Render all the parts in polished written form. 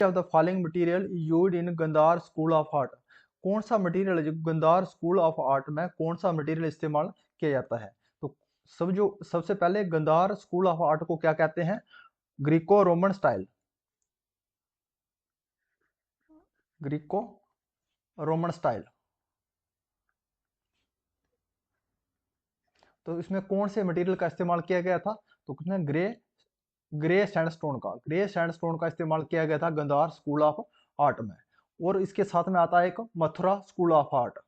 Of the following material used in Gandhara school of art. कौन सा material है जो गंधार स्कूल ऑफ आर्ट में कौन सा मटेरियल इस्तेमाल किया जाता है? तो सबसे पहले गंधार स्कूल ऑफ आर्ट को क्या कहते हैं? Greco Roman style, Greco Roman style. तो इसमें कौन से मटेरियल का इस्तेमाल किया गया था? तो कितने ग्रे सैंडस्टोन का इस्तेमाल किया गया था गंधार स्कूल ऑफ आर्ट में। और इसके साथ में आता है एक Mathura school of art,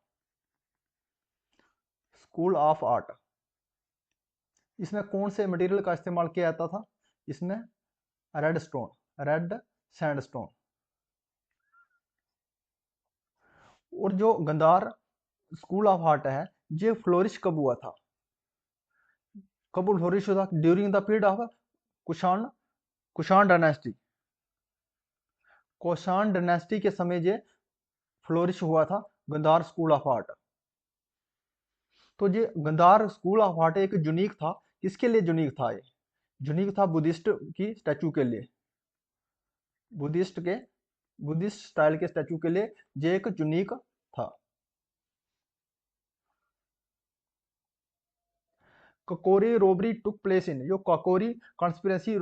school of art. इसमें कौन से मटेरियल का इस्तेमाल किया जाता था? इसमें रेड सैंडस्टोन। और जो गंधार स्कूल ऑफ आर्ट है ये फ्लोरिश कब हुआ था? कब फ्लोरिश हुआ था? During the period of Kushan dynasty. Kushan dynasty के समय ये फ्लोरिश हुआ था गंधार स्कूल ऑफ आर्ट। तो ये गंधार स्कूल ऑफ आर्ट एक यूनिक था। किसके लिए यूनिक था? ये यूनिक था बुद्धिस्ट की स्टैचू के लिए, बुद्धिस्ट स्टाइल के स्टैचू के लिए ये एक यूनिक था। ककोरी रोबरी टुक प्लेस इन, जो ककोरी कॉन्स्पिरेसी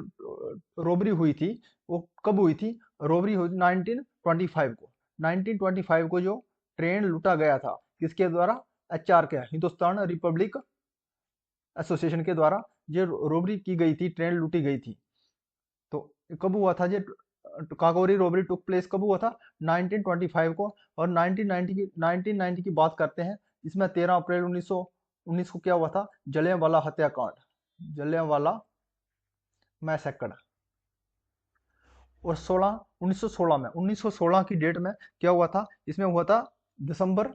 रोबरी हुई थी वो कब हुई थी? रोबरी हुई 1925 को। 1925 को जो ट्रेन लूटा गया था किसके द्वारा? एचआर के, हिंदुस्तान रिपब्लिक एसोसिएशन के द्वारा ये रोबरी की गई थी, ट्रेन लूटी गई थी। तो कब हुआ था ये काकोरी रोबरी टुक प्लेस? कब हुआ था? 1925 को। और 1990 की बात करते हैं। इसमें 13 अप्रैल 1919 को क्या हुआ था? जलियांवाला हत्याकांड, जलियांवाला मैसेकर। और 1916 की डेट में क्या हुआ था? इसमें हुआ था दिसंबर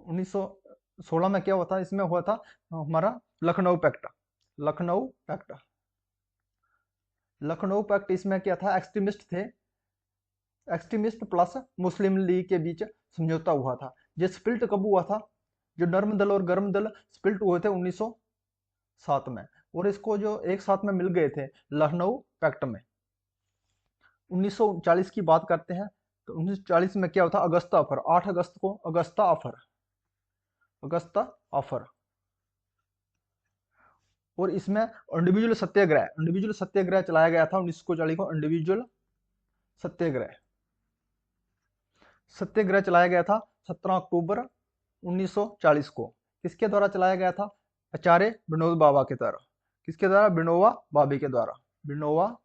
1916 में क्या हुआ था? इसमें हुआ था हमारा Lucknow pact, Lucknow pact. Lucknow pact इसमें क्या था? एक्सट्रीमिस्ट थे, एक्सट्रीमिस्ट प्लस मुस्लिम लीग के बीच समझौता हुआ था। ये स्प्लिट कब हुआ था? जो नर्म दल और गर्म दल स्प्लिट हुए थे 1907 में। और इसको जो एक साथ में मिल गए थे लखनऊ पैक्ट में। 1940 की बात करते हैं तो 1940 में क्या होता? अगस्ता ऑफर, 8 अगस्त को अगस्ता ऑफर, अगस्ता ऑफर। और इसमें इंडिविजुअल सत्याग्रह चलाया गया था 1940 को। इंडिविजुअल सत्याग्रह सत्याग्रह चलाया गया था 17 अक्टूबर 1940 को। किसके द्वारा चलाया गया था? आचार्य विनोद बाबा के द्वारा। किसके द्वारा? विनोबा भावे के द्वारा, विनोबा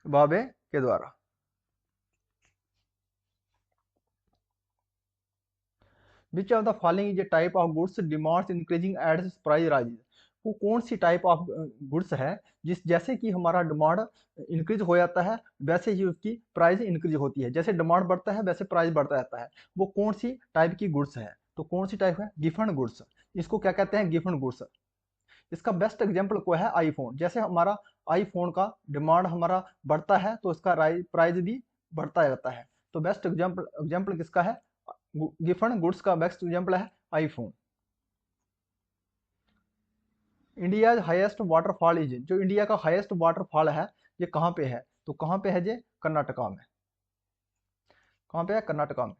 भावे के द्वारा। Which of the following is a type of goods demands increasing ads price rises. वो कौन सी टाइप ऑफ गुड्स है जिस जैसे कि हमारा डिमांड इंक्रीज हो जाता है वैसे ही उसकी प्राइस इंक्रीज होती है। जैसे डिमांड बढ़ता है वैसे प्राइस बढ़ता रहता है। वो कौन सी टाइप की गुड्स है? तो कौन सी टाइप है? Giffen goods. इसको क्या कहते हैं? Giffen goods. इसका बेस्ट एग्जाम्पल को है आईफोन। जैसे हमारा आईफोन का डिमांड हमारा बढ़ता है तो इसका प्राइस भी बढ़ता रहता है। तो बेस्ट एग्जाम्पल किसका है? गिफन गुड्स का बेस्ट एग्जाम्पल है iPhone. India highest waterfall is, जो इंडिया का हाईएस्ट वाटरफॉल है ये कहाँ पे है? तो कहाँ पे है ये? कर्नाटका में। कहाँ पे है? कर्नाटका में।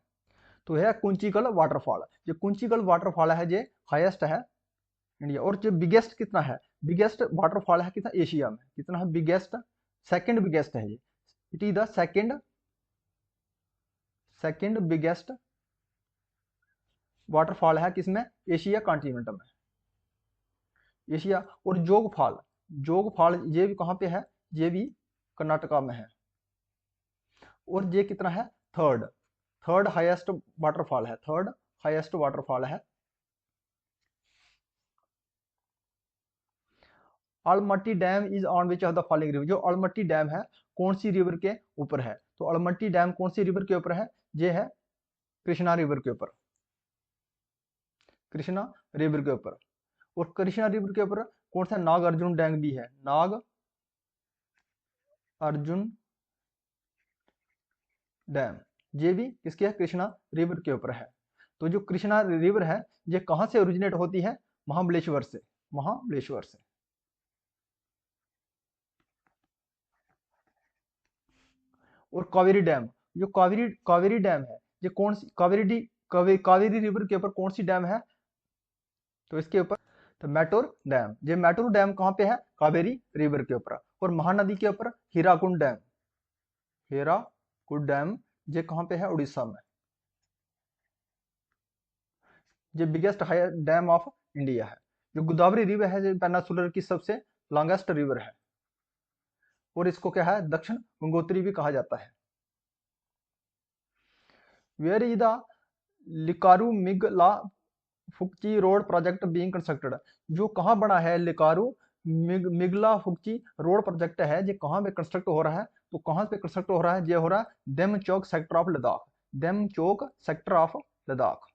तो है कुंचिकल वाटरफॉल। ये कुंचिकल वाटरफॉल है ये हाईएस्ट है इंडिया। और जो बिगेस्ट कितना है? बिगेस्ट वाटरफॉल है कितना? एशिया में। कितना है बिगेस्ट? सेकंड बिगेस्ट है ये। It is the second biggest waterfall है किसमें? एशिया कॉन्टिनेंट में, एशिया। और जोग फॉल ये भी कहाँ पे है? ये भी कर्नाटका में है। और ये कितना है? थर्ड हाईएस्ट वाटरफॉल है, थर्ड हाईएस्ट वाटरफॉल है। Almatti dam is on which of the following river. जो अलमट्टी डैम है कौन सी रिवर के ऊपर है? तो अलमट्टी डैम कौन सी रिवर के ऊपर है? ये है कृष्णा रिवर के ऊपर, कृष्णा रिवर के ऊपर। और कृष्णा रिवर के ऊपर कौन सा? नाग अर्जुन डैम भी है, नाग अर्जुन डैम। ये भी किसके है? कृष्णा रिवर के ऊपर है। तो जो कृष्णा रिवर है ये कहां से ओरिजिनेट होती है? महाबलेश्वर से, महाबलेश्वर से। और कावेरी डैम, जो कावेरी कावेरी डैम है ये कौन सी कावेरी रिवर के ऊपर कौन सी डैम है? तो इसके ऊपर तो मैटूर डैम। ये मैटूर डैम कहाँ पे है? कावेरी रिवर के ऊपर। और महानदी के ऊपर हीराकुंड डैम, हीराकुंड डैम ये कहाँ पे है? उड़ीसा में। ये biggest higher dam of India है। जो गोदावरी रिवर है, जो पेनिनसुलर की सबसे लॉन्गेस्ट रिवर है, और इसको क्या है? दक्षिण गंगोत्री भी कहा जाता है। Where is the Likaru Migla Fukche road project being constructed? जो कहाँ बना है लिकारू मिगला फुक्ची रोड प्रोजेक्ट है, ये कहाँ पे कंस्ट्रक्ट हो रहा है? तो कहाँ पे कंस्ट्रक्ट हो रहा है? ये हो रहा है Demchok sector of Ladakh, Demchok sector of Ladakh.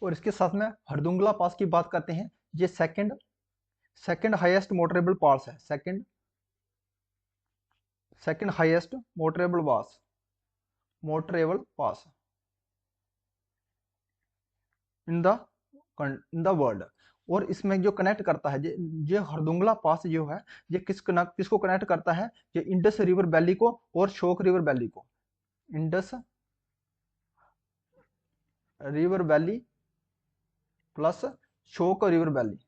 और इसके साथ में हरदुंगला पास की बात करते हैं। ये सेकंड हाईएस्ट मोटरेबल पास है, second highest motorable pass in the world. और इसमें जो कनेक्ट करता है, ये हरदुंगला पास जो है, ये किसको कनेक्ट करता है? ये इंडस रिवर वैली को और शोक रिवर वैली को। इंडस रिवर वैली प्लस शोक रिवर वैली,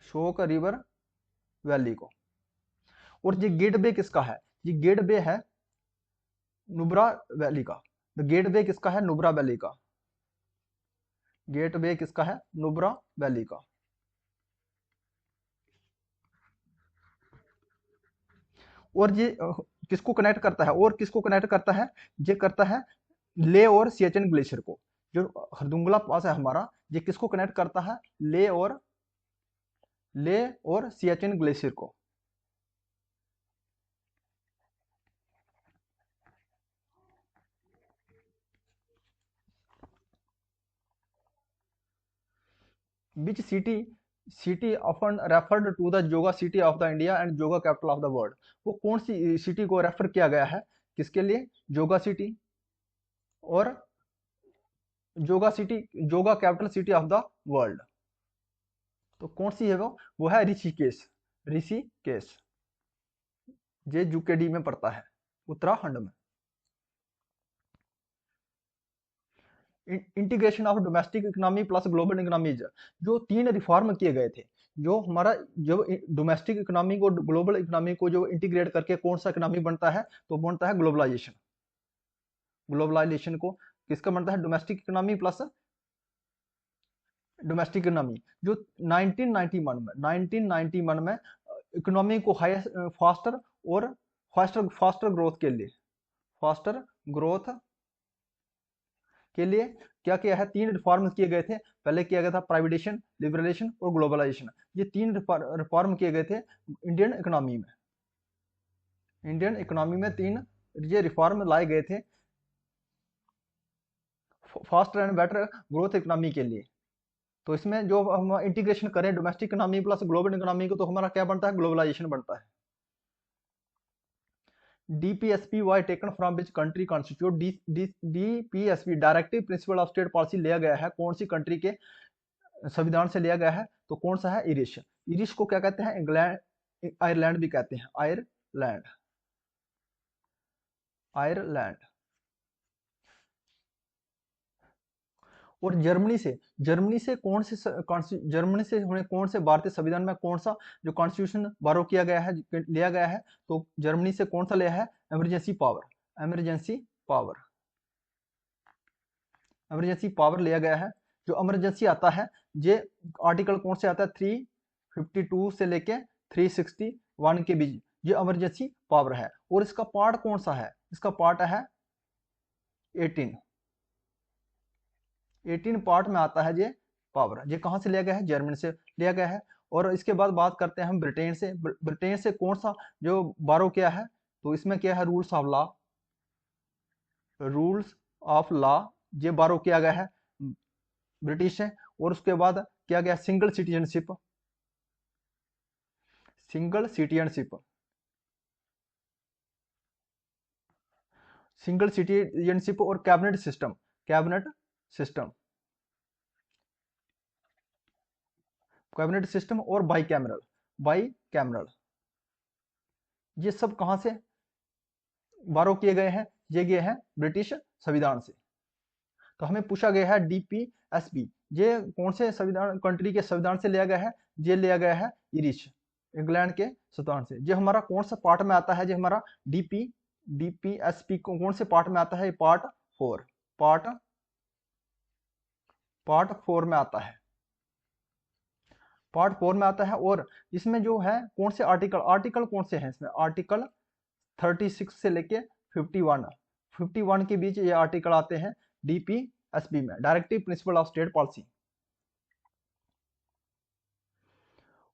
शोक रिवर वैली को। और ये गेटवे किसका है? ये गेटवे है नुब्रा वैली का। तो गेटवे किसका है? नुब्रा वैली का। गेटवे किसका है? नुब्रा वैली का। और ये किसको कनेक्ट करता है? और किसको कनेक्ट करता है? ये करता है ले और सियाचिन ग्लेशियर को। जो हरदुंगला पास है हमारा, ये किसको कनेक्ट करता है? ले और सियाचिन ग्लेशियर को। Which city often referred to the yoga city of the India and yoga capital of the world? वो कौन सी सिटी को रेफर किया गया है? किसके लिए? योगा सिटी और yoga capital city of the world. तो कौन सी है वो है ऋषिकेश, ऋषिकेश। ये यूकेडी में पड़ता है, उत्तराखंड में। Integration of domestic economy plus global economies, जो 3 रिफॉर्म किए गए थे, जो हमारा जो डोमेस्टिक इकोनॉमी को ग्लोबल इकोनॉमी को जो इंटीग्रेट करके कौन सा इकोनॉमी बनता है? तो बनता है ग्लोबलाइजेशन। ग्लोबलाइजेशन को किसका बनता है? Domestic economy plus domestic economy. जो 1991 में इकोनॉमी को हाईएस्ट फास्टर और फास्टर ग्रोथ के लिए, फास्टर ग्रोथ के लिए क्या किया है? 3 रिफॉर्म किए गए थे। पहले किया गया था प्राइवेटाइजेशन, लिबरलाइजेशन और ग्लोबलाइजेशन। ये 3 रिफॉर्म किए गए थे इंडियन इकोनॉमी में। इंडियन इकोनॉमी में 3 ये रिफॉर्म लाए गए थे faster and better growth economy के लिए। तो इसमें जो हम इंटीग्रेशन करें domestic economy plus global economy को, तो हमारा क्या बनता है? ग्लोबलाइजेशन बनता है। DPSP was taken from which country constitute? DPSP directive principle of state policy लिया गया है कौन सी कंट्री के संविधान से लिया गया है? तो कौन सा है? इरिश। इरिश को क्या कहते हैं? इंग्लैंड आयरलैंड भी कहते हैं, आयरलैंड, आयरलैंड। और जर्मनी से हमें कौन से भारतीय संविधान में कौन सा जो कॉन्स्टिट्यूशन बारो किया गया है, लिया गया है? तो जर्मनी से कौन सा लिया है? Emergency power, emergency power, emergency power लिया गया है। जो इमरजेंसी आता है, ये आर्टिकल कौन से आता है? 352 से लेके 361 के बीच ये इमरजेंसी पावर है। और इसका पार्ट कौन सा है? इसका पार्ट है 18 पार्ट में आता है ये पावर। ये कहाँ से लिया गया है? जर्मनी से लिया गया है। और इसके बाद बात करते हैं हम ब्रिटेन से। ब्रिटेन से कौन सा जो बारो किया है? तो इसमें क्या है? Rules of law, rules of law ये बारो किया गया है ब्रिटिश से। और उसके बाद क्या गया? Single citizenship, single citizenship, single citizenship और cabinet system, cabinet system, cabinet system और बाई कैमरल, बाई कैमरल। ये सब कहाँ से बारो किए गए हैं? ये गए हैं ब्रिटिश संविधान से। तो हमें पूछा गया है डीपीएसबी, ये कौन से संविधान कंट्री के संविधान से लिया गया है? ये लिया गया है इरिश, इंग्लैंड के संविधान से। ये हमारा कौन सा पार्ट में आता है? ये हमारा डीपीएसपी कौन से पार्ट में आता है? पार्ट 4, पार्ट 4 में आता है, पार्ट 4 में आता है। और इसमें जो है कौन से आर्टिकल कौन से हैं इसमें? आर्टिकल 36 से लेके 51 के बीच ये आर्टिकल आते हैं डीपीएसबी में, directive principle of state policy.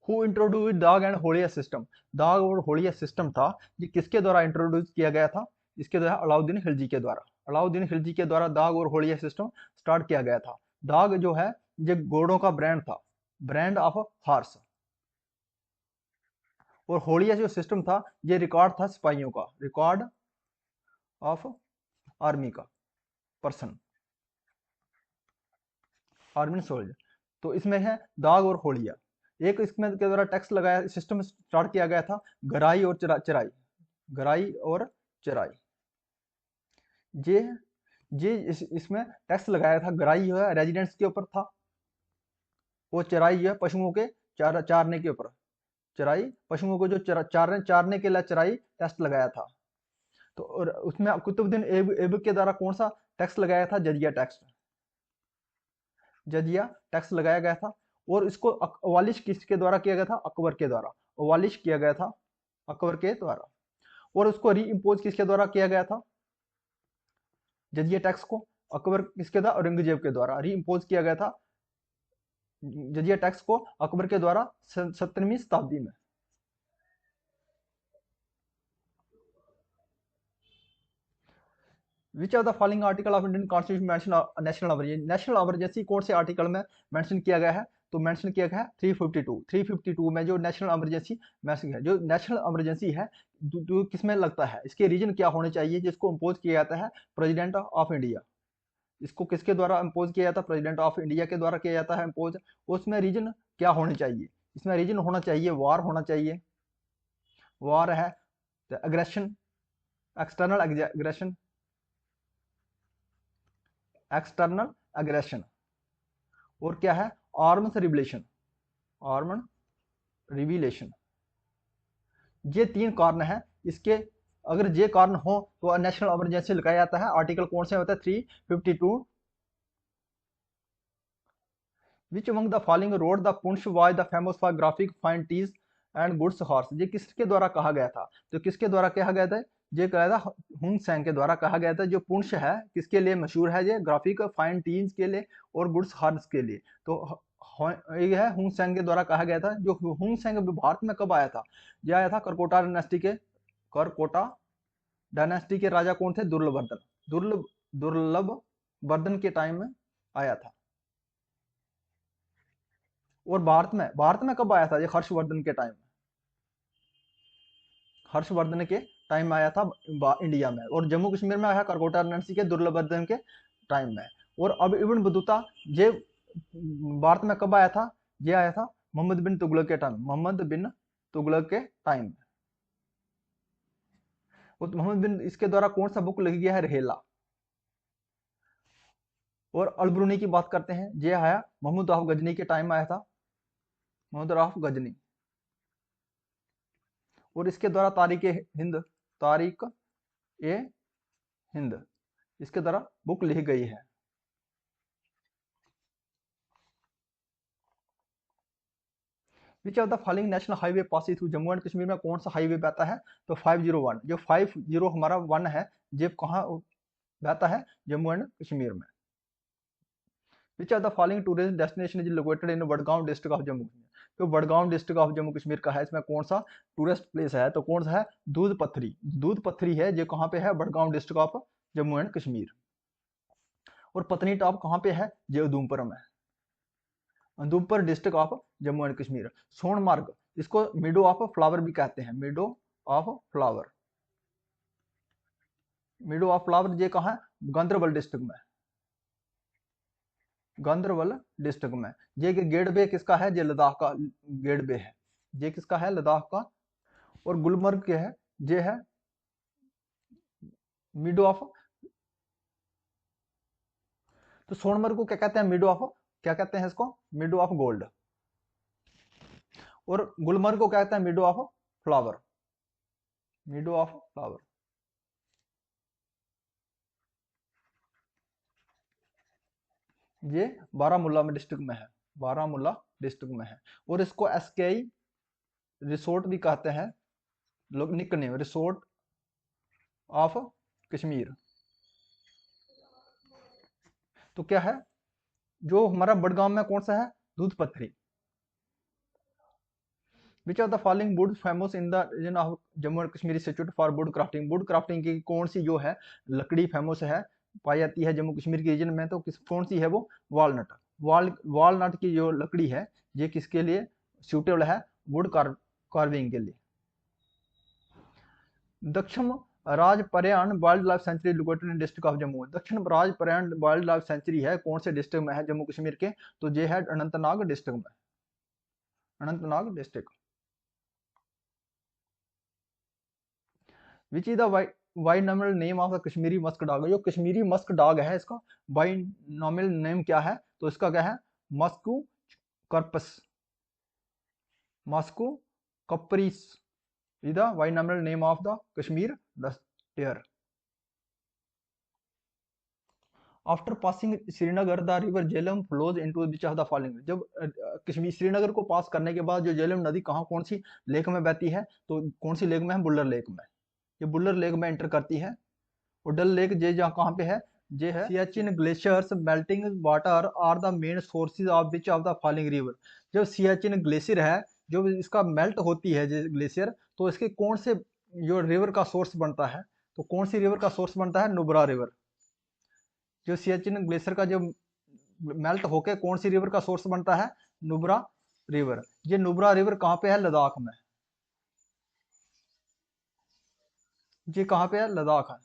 Who introduce दाग एंड होलिया सिस्टम? दाग और होलिया सिस्टम था, ये किसके द्वारा इंट्रोड्यूस किया गया था? इसके द्वारा अलाउद्दीन खिलजी के द्वारा। अलाउद्दीन खिलजी के द्वारा दाग और होलिया सिस्टम स्टार्ट किया गया था। दाग जो है ये घोड़ों का ब्रांड था, ब्रांड ऑफ हॉर्स। और होलिया जो सिस्टम था ये रिकॉर्ड था सिपाहियों का, रिकॉर्ड ऑफ आर्मी का पर्सन, आर्मी सोल्जर। तो इसमें है दाग और होलिया। एक इसमें के द्वारा टैक्स लगाया, सिस्टम स्टार्ट किया गया था गराई और चराई, गराई और चराई। ये इसमें टैक्स लगाया था। गराई जो है रेजिडेंट्स के ऊपर था, वो चराई जो है पशुओं के चारने के ऊपर, चराई पशुओं को जो चारने के लिए चराई टैक्स लगाया था। तो और उसमें कुतुबुद्दीन ऐबक के द्वारा कौन सा टैक्स लगाया था? जजिया टैक्स, जजिया टैक्स लगाया गया था। और इसको अवालिश किसके द्वारा किया गया था? अकबर के द्वारा अवालिश किया गया था, अकबर के द्वारा। और उसको री इम्पोज किसके द्वारा किया गया था? जजिया टैक्स को अकबर किसके द्वारा? औरंगजेब के द्वारा री इम्पोज किया गया था जजिया टैक्स को अकबर के द्वारा 17वीं शताब्दी में। विच of the following article of Indian constitution mention national emergency? National emergency कौन से आर्टिकल में मेंशन किया गया है? तो मेंशन किया गया है 352 में जो नेशनल इमरजेंसी मेंशन है। जो नेशनल इमरजेंसी है जो किस में लगता है? इसके रीजन क्या होने चाहिए? जिसको इम्पोज किया जाता है प्रेसिडेंट ऑफ इंडिया। इसको किसके द्वारा इम्पोज किया जाता है? प्रेसिडेंट ऑफ इंडिया के द्वारा किया जाता है इम्पोज। उसमें रीजन क्या होने चाहिए? इसमें रीजन होना चाहिए वार होना चाहिए, वार है, aggression, external aggression, external aggression. और क्या है? Arms revelation, armed revelation. ये 3 कारण है इसके। अगर ये कारण हो तो नेशनल इमरजेंसी लगाया जाता है। आर्टिकल कौन से होता है? 352। Which among the following road the Poonch was the famous for graphic fine teas and goods horse? ये किसके द्वारा कहा गया था? तो किसके द्वारा कहा गया था? ये कहा था हुंग सेंग के द्वारा कहा गया था। जो पुंछ है किसके लिए मशहूर है? ये ग्राफिक फाइन टीज के लिए और गुड्स हॉर्स के लिए। तो ये है हुंग सेंग के द्वारा कहा गया था। जो हुंग सेंग भारत में कब आया था? ये आया था करकोटा डायनेस्टी के, करकोटा डायनेस्टी के राजा कौन थे? दुर्लभ वर्धन के टाइम में आया था। और भारत में कब आया था? ये हर्षवर्धन के टाइम में, हर्षवर्धन के टाइम में आया था इंडिया में। और जम्मू कश्मीर में आया करकोटा डायनेस्टी के दुर्लभवर्धन के टाइम में। और अब इब्न बतूता ये भारत में कब आया था? ये आया था मोहम्मद बिन तुगलक के टाइम, मोहम्मद बिन तुगलक के टाइम में। और मोहम्मद बिन इसके द्वारा कौन सा बुक लिखा गया है? रहेला। और अलब्रूनी की बात करते हैं, ये आया महमूद ऑफ गजनी के टाइम में आया था, महमूद ऑफ गजनी। और इसके द्वारा तारिक ए हिंद इसके द्वारा बुक लिखी गई है। विच of the following national highway passes through Jammu and Kashmir में कौन सा हाईवे बहता है? तो 501, जो 50 हमारा 1 है, ये कहाँ बहता है? जम्मू एंड कश्मीर में। विच of the following tourist destination is located in Wadgaon district of Jammu Kashmir? तो वडगांव डिस्ट्रिक्ट ऑफ जम्मू कश्मीर का है। इसमें कौन सा टूरिस्ट प्लेस है? तो कौन सा है? दूध पत्थरी है। ये कहाँ पे है? Vadgaon district of Jammu and Kashmir. और पत्नी टॉप कहाँ पे है? ये उधमपुर में, Udhampur district of Jammu and Kashmir. Sonmarg, इसको मिडो ऑफ फ्लावर भी कहते हैं, meadow of flower. Meadow of flower ये कहाँ है? गांधरबल डिस्ट्रिक्ट में, गांधरबल डिस्ट्रिक्ट में। ये गेट वे किसका है? ये लद्दाख का गेट वे है। ये किसका है? लद्दाख का। और गुलमर्ग क्या है? ये है मिडो ऑफ, तो सोनमर्ग को क्या कहते हैं, मिडो ऑफ, क्या कहते हैं इसको, मिडो ऑफ गोल्ड। और गुलमर्ग को क्या कहते हैं, meadow of flower, meadow of flower. ये बारामूला में डिस्ट्रिक्ट में है, बारामूला डिस्ट्रिक्ट में है। और इसको एसकेआई रिसोर्ट भी कहते हैं, लोग निकनेम रिसोर्ट ऑफ कश्मीर। तो क्या है, जो हमारा बडगाम में कौन सा है, Doodhpathri. Which of the following wood famous in the region of Jammu and Kashmir institute for wood crafting, wood crafting की कौन सी जो है लकड़ी फेमस है, पाई जाती है जम्मू कश्मीर के रीजन में, तो कौन सी है वो, वालनट। वालनट की जो लकड़ी है ये किसके लिए सूटेबल है, वुड कार्विंग के लिए। दक्षिण राज पर्यान wild life sanctuary located in district of Jammu, दक्षिण राज पर्यान वाइल्ड लाइफ सेंचुरी है कौन से डिस्ट्रिक्ट में है जम्मू कश्मीर के, तो ये है अनंतनाग डिस्ट्रिक्ट में, Anantnag district. Which is the binomial name of the Kashmiri musk dog, जो कश्मीरी मस्क डॉग है इसका बाइनॉमिनल नेम क्या है, तो इसका क्या है, मस्कू corpus, मस्कू कप्रिस is the binomial name of the Kashmir deer. After passing Srinagar, the river Jhelum flows into which of the following? जब कश्मीर श्रीनगर को पास करने के बाद जो झेलम नदी कहाँ कौन सी लेक में बहती है, तो कौन सी लेक में है, बुल्लर लेक में, ये बुल्लर लेक में एंटर करती है। और डल लेक ये जहाँ कहाँ पे है, ये है Siachen glaciers melting water are the main sources of which of the following river, जब सियाचिन ग्लेशियर है जो इसका मेल्ट होती है ग्लेशियर, तो इसके कौन से जो रिवर का सोर्स बनता है, तो कौन सी रिवर का सोर्स बनता है, नुब्रा रिवर। जो सियाचिन ग्लेशियर का जो मेल्ट होके कौन सी रिवर का सोर्स बनता है, नुब्रा रिवर। ये नुब्रा रिवर कहाँ पे है, लद्दाख में, ये कहाँ पे है, लद्दाख है,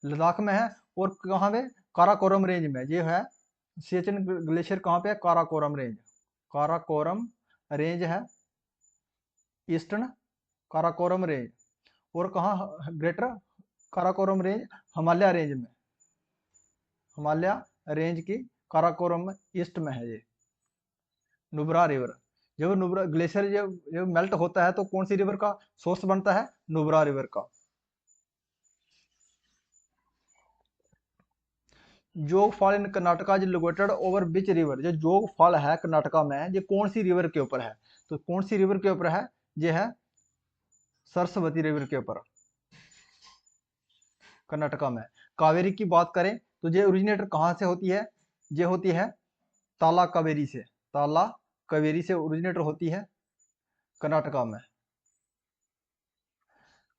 लद्दाख में है। और कहाँ पे, काराकोरम रेंज में, ये है सियाचिन ग्लेशियर कहाँ पे है, काराकोरम रेंज, काराकोरम रेंज है, ईस्टर्न काराकोरम रेंज। और कहाँ, greater Karakoram range Himalaya range में, हिमालय रेंज की काराकोरम ईस्ट में है ये नुब्रा रिवर। जब नुब्रा ग्लेशियर जब मेल्ट होता है तो कौन सी रिवर का सोर्स बनता है, नुब्रा रिवर का। जोग फॉल इन कर्नाटका जो लोकेटेड ओवर विच रिवर, जो जोग फॉल है कर्नाटका में, ये कौन सी रिवर के ऊपर है, तो कौन सी रिवर के ऊपर है, ये है सरस्वती रिवर के ऊपर, कर्नाटका में। कावेरी की बात करें तो ये ओरिजिनेटर कहाँ से होती है, ये होती है ताला कावेरी से, ताला कावेरी से ओरिजिनेटर होती है कर्नाटका में,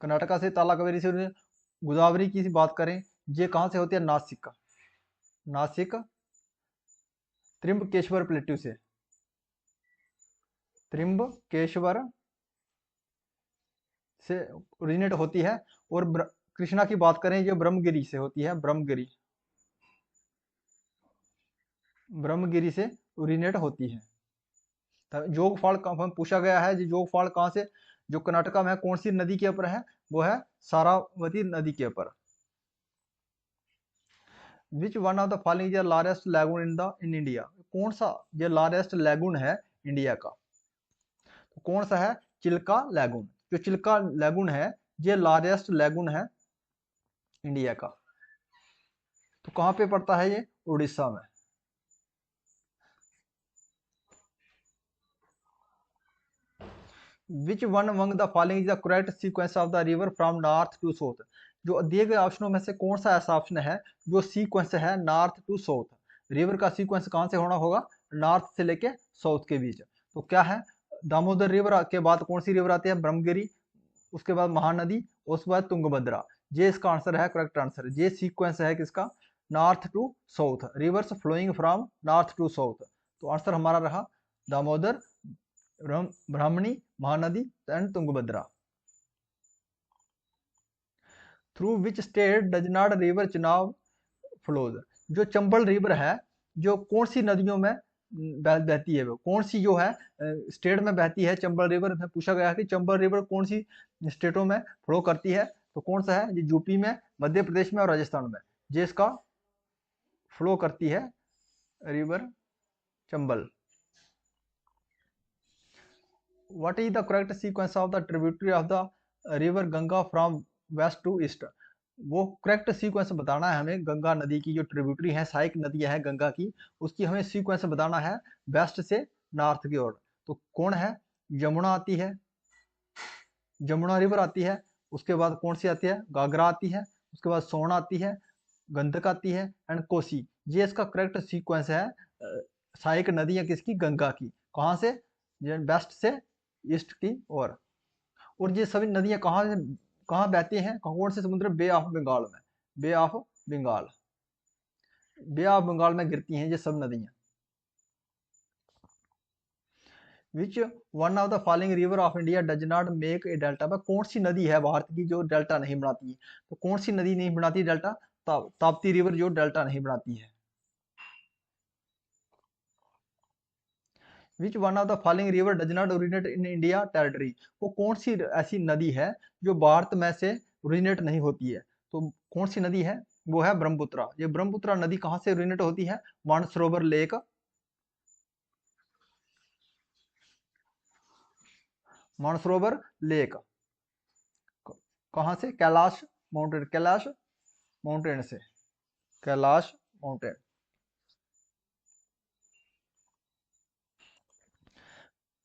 कर्नाटका से ताला कावेरी से। गोदावरी की बात करें, ये कहाँ से होती है, नासिक, नासिक त्रिम्बकेश्वर प्लेट्यू से, त्रिम्बकेश्वर से ओरिजिनेट होती है। और कृष्णा की बात करें, जो ब्रह्मगिरी से होती है, ब्रह्मगिरी, ब्रह्मगिरी से ओरिजिनेट होती है। जोग फॉल पूछा गया है, जो जोग फॉल कहाँ से, जो कर्नाटका में है, कौन सी नदी के ऊपर है, वो है सारावती नदी के ऊपर। विच one of the following is the largest lagoon in India, कौन सा ये लार्जेस्ट लैगून है इंडिया का, तो कौन सा है, चिल्का लैगून। जो चिल्का लैगून है ये लार्जेस्ट लैगून है इंडिया का। तो कहाँ पे पड़ता है ये, उड़ीसा में। Which one among the following is the correct sequence of the river from north to south, जो दिए गए ऑप्शनों में से कौन सा ऐसा ऑप्शन है जो सीक्वेंस है नॉर्थ टू साउथ, रिवर का सीक्वेंस कहाँ से होना होगा, नॉर्थ से लेके साउथ के बीच। तो क्या है, दामोदर रिवर के बाद कौन सी रिवर आती है, ब्रह्मगिरी, उसके बाद महानदी, उसके बाद तुंगभद्रा। ये इसका आंसर है, करेक्ट आंसर, ये सीक्वेंस है किसका, north to south, rivers flowing from north to south. तो आंसर हमारा रहा Damodar, Brahmani, Mahanadi and Tungabhadra. Through which state does not river Chenab flows, जो चंबल रिवर है जो कौन सी नदियों में बहती है, वो कौन सी जो है स्टेट में बहती है चंबल रिवर, में पूछा गया है कि चंबल रिवर कौन सी स्टेटों में फ्लो करती है, तो कौन सा है, ये यूपी में, मध्य प्रदेश में और राजस्थान में, ये इसका फ्लो करती है river Chambal. What is the correct sequence of the tributary of the river Ganga from west to east? वो करेक्ट सीक्वेंस बताना है हमें, गंगा नदी की जो ट्रिब्यूटरी है, सहायक नदियां हैं गंगा की, उसकी हमें सीक्वेंस बताना है वेस्ट से नॉर्थ की ओर। तो कौन है, यमुना आती है, यमुना रिवर आती है, उसके बाद कौन सी आती है, घाघरा आती है, उसके बाद सोन आती है, गंडक आती है एंड कोसी। ये इसका करेक्ट सीक्वेंस है सहायक नदियां किसकी, गंगा की। कहाँ से, वेस्ट से ईस्ट की ओर। और ये सभी नदियां कहाँ से, कहाँ बहती हैं, कौन से समुद्र, बे ऑफ बंगाल में, bay of Bengal, bay of Bengal में गिरती हैं ये सब नदियां। Which one of the following river of India does not make a delta? में कौन सी नदी है भारत की जो डेल्टा नहीं बनाती है, तो कौन सी नदी नहीं बनाती डेल्टा, ताप्ती रिवर जो डेल्टा नहीं बनाती है। विच one of the following river does not originate in India territory? वो कौन सी ऐसी नदी है जो भारत में से ओरिजिनेट नहीं होती है, तो कौन सी नदी है, वो है ब्रह्मपुत्रा। ये ब्रह्मपुत्रा नदी कहाँ से ओरिजिनेट होती है, मानसरोवर लेक, मानसरोवर लेक कहाँ से, कैलाश माउंटेन, कैलाश माउंटेन से, Kailash mountain.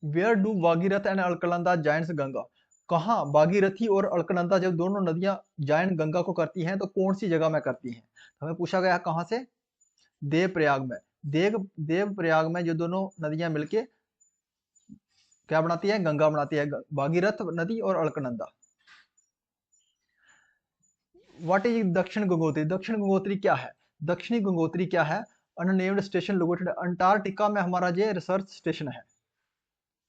Where do Bhagirath and Alaknanda joins Ganga? कहाँ भागीरथी और अलकनंदा जब दोनों नदियां जॉइन गंगा को करती हैं तो कौन सी जगह में करती हैं, तो हमें पूछा गया है कहाँ से, देव प्रयाग में। देव प्रयाग में जो दोनों नदियां मिलके क्या बनाती है, गंगा बनाती है, भागीरथ नदी और अलकनंदा। व्हाट इज दक्षिण गंगोत्री? दक्षिण गंगोत्री क्या है, दक्षिणी गंगोत्री क्या है, अननेम्ड स्टेशन लोकेटेड अंटार्कटिका में, हमारा ये रिसर्च स्टेशन है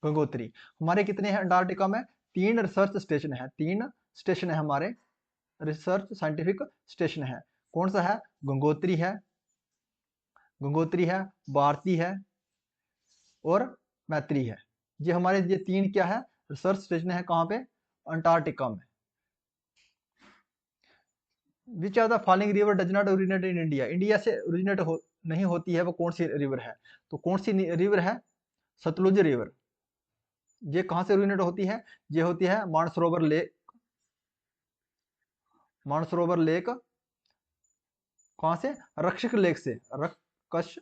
गंगोत्री। हमारे कितने हैं अंटार्कटिका में, 3 रिसर्च स्टेशन है, 3 स्टेशन है हमारे, रिसर्च साइंटिफिक स्टेशन है। कौन सा है, गंगोत्री है, गंगोत्री है, भारती है और मैत्री है। ये हमारे ये 3 क्या है, रिसर्च स्टेशन है, कहाँ पे, अंटार्कटिका में। Which are the following river does not originate in India? India से ओरिजिनेट नहीं होती है, वो कौन सी रिवर है, तो कौन सी रिवर है, सतलुज रिवर। ये कहाँ से ओरिजिनेट होती है, ये होती है मानसरोवर लेक, मानसरोवर लेक कहाँ से, रक्षक लेक से, रक्षक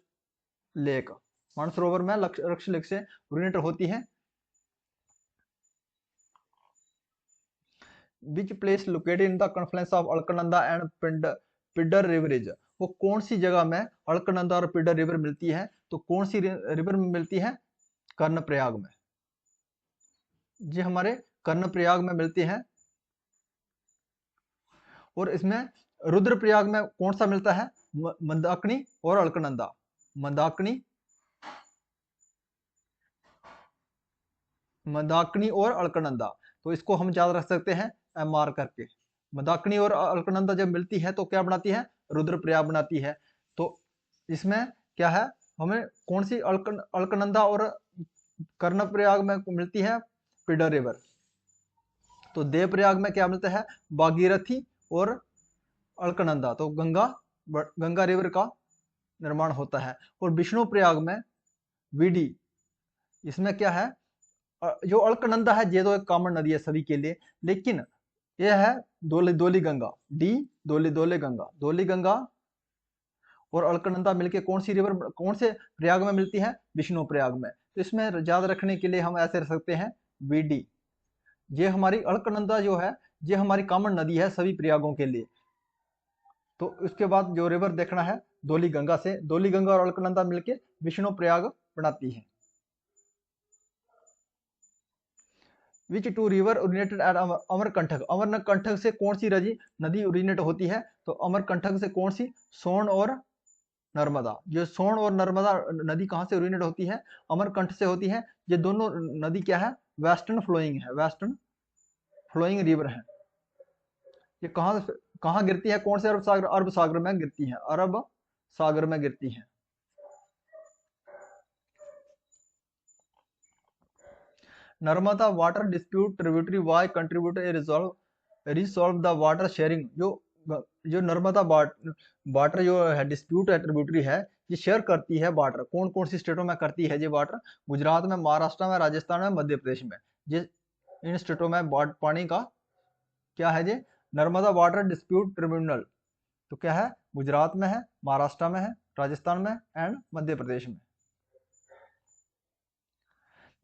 लेक, मानसरोवर में रक्षक लेक से ओरिजिनेट होती है। Which place located in the confluence of Alaknanda and Pindar rivers? वो कौन सी जगह में अलकनंदा और पिडर रिवर मिलती है, तो कौन सी रिवर में मिलती है, कर्णप्रयाग में। ये हमारे कर्णप्रयाग में मिलती हैं। और इसमें रुद्रप्रयाग में कौन सा मिलता है, मंदाकिनी और अलकनंदा, मंदाकिनी, मंदाकिनी और अलकनंदा। तो इसको हम याद रख सकते हैं MR करके। मंदाकिनी और अलकनंदा जब मिलती है तो क्या बनाती है, रुद्रप्रयाग बनाती है। तो इसमें क्या है, हमें कौन सी अलकनंदा और कर्णप्रयाग में मिलती है, पिडर रिवर। तो देवप्रयाग में क्या मिलता है, भागीरथी और अलकनंदा, तो गंगा रिवर का निर्माण होता है। और विष्णु प्रयाग में विडी, इसमें क्या है, जो अलकनंदा है ये तो एक कॉमन नदी है सभी के लिए, लेकिन यह है दोली गंगा, डी दोली गंगा, दोली गंगा और अलकनंदा मिलके कौन सी रिवर, कौन से प्रयाग में मिलती है, विष्णु प्रयाग में। तो इसमें याद रखने के लिए हम ऐसे रख सकते हैं वीडी। ये हमारी अलकनंदा जो है ये हमारी कॉमन नदी है सभी प्रयागों के लिए। तो उसके बाद जो रिवर देखना है दोली गंगा से, दोली गंगा और अलकनंदा मिलके विष्णु प्रयाग बनाती है। Which two river originated at Amarkantak? Amarkantak से कौन सी नदी ओरिजिनेट होती है, तो अमरकंटक से कौन सी, सोन और नर्मदा। जो सोन और नर्मदा नदी कहाँ से ओरिजिनेट होती है, अमरकंटक से होती है। ये दोनों नदी क्या है, वेस्टर्न फ्लोइंग है, वेस्टर्न फ्लोइंग रिवर है। ये कहाँ गिरती है, कौन से अरब सागर में गिरती है, अरब सागर में गिरती है। Narmada water dispute tributary why contribute resolve the water sharing. जो नर्मदा वाटर जो है डिस्प्यूट है ट्रिब्यूटरी है, ये शेयर करती है वाटर। कौन कौन सी स्टेटों में करती है ये वाटर? गुजरात में, महाराष्ट्र में, राजस्थान में, मध्य प्रदेश में। ये इन स्टेटों में पानी का क्या है ये नर्मदा वाटर डिस्प्यूट ट्रिब्यूनल। तो क्या है? गुजरात में है, महाराष्ट्र में है, राजस्थान में एंड मध्य प्रदेश में।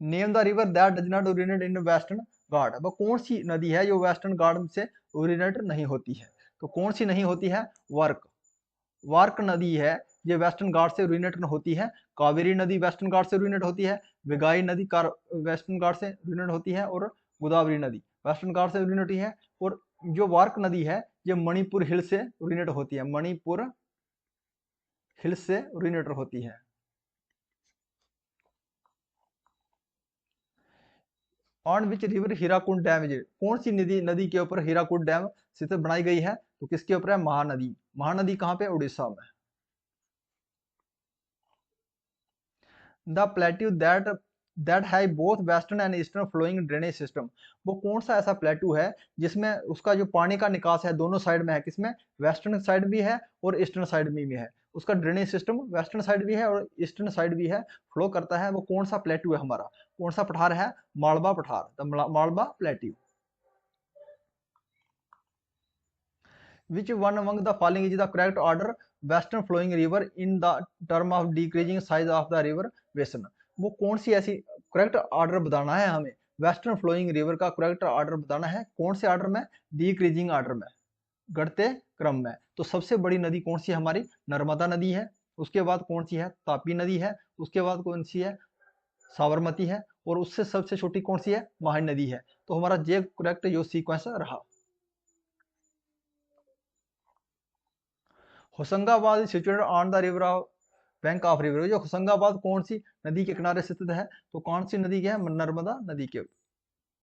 Name the river that does not originate in western ghat. अब कौन सी नदी है जो वेस्टर्न घाट से ओरिजिनेट नहीं होती है? तो कौन सी नहीं होती है? वर्क नदी है, ये वेस्टर्न घाट से ओरिजिनेट होती है। कावेरी नदी वेस्टर्न घाट से ओरिजिनेट होती है। विगाई नदी वेस्टर्न घाट से ओरिजिनेट होती है। और गोदावरी नदी वेस्टर्न घाट से ओरिजिनेट होती है। और जो वार्क नदी है ये मणिपुर हिल से ओरिजिनेट होती है। मणिपुर हिल से ओरिजिनेट होती है। On which river Hirakud dam is. कौन सी नदी के ऊपर हीराकुंड डैम स्थित बनाई गई है? तो किसके ऊपर है? महानदी। महानदी कहाँ पे? उड़ीसा में। द प्लेट्यू दैट है both western and eastern flowing drainage system. वो कौन सा ऐसा प्लेट्यू है जिसमें उसका जो पानी का निकास है दोनों साइड में है? किसमें? वेस्टर्न साइड भी है और ईस्टर्न साइड में भी है। उसका ड्रेनेज सिस्टम वेस्टर्न साइड भी है और ईस्टर्न साइड भी है, फ्लो करता है। वो कौन सा प्लेट्यू है हमारा? कौन सा पठार है? मालवा पठार, the Malwa plateau. Which one among the following is the correct order western flowing river in the term of decreasing size of the river basin? वो कौन सी ऐसी करेक्ट ऑर्डर बताना है हमें? वेस्टर्न फ्लोइंग रिवर का करेक्ट ऑर्डर बताना है। कौन से ऑर्डर में? डिक्रीजिंग ऑर्डर में, घटते क्रम में। तो सबसे बड़ी नदी कौन सी है हमारी? नर्मदा नदी है। उसके बाद कौन सी है? तापी नदी है। उसके बाद कौन सी है? साबरमती है। और उससे सबसे छोटी कौन सी है? माही नदी है। तो हमारा जे करेक्ट जो सीक्वेंस रहा। Hoshangabad situated on the river of bank of river. जो होशंगाबाद कौन सी नदी के किनारे स्थित है? तो कौन सी नदी के है? नर्मदा नदी के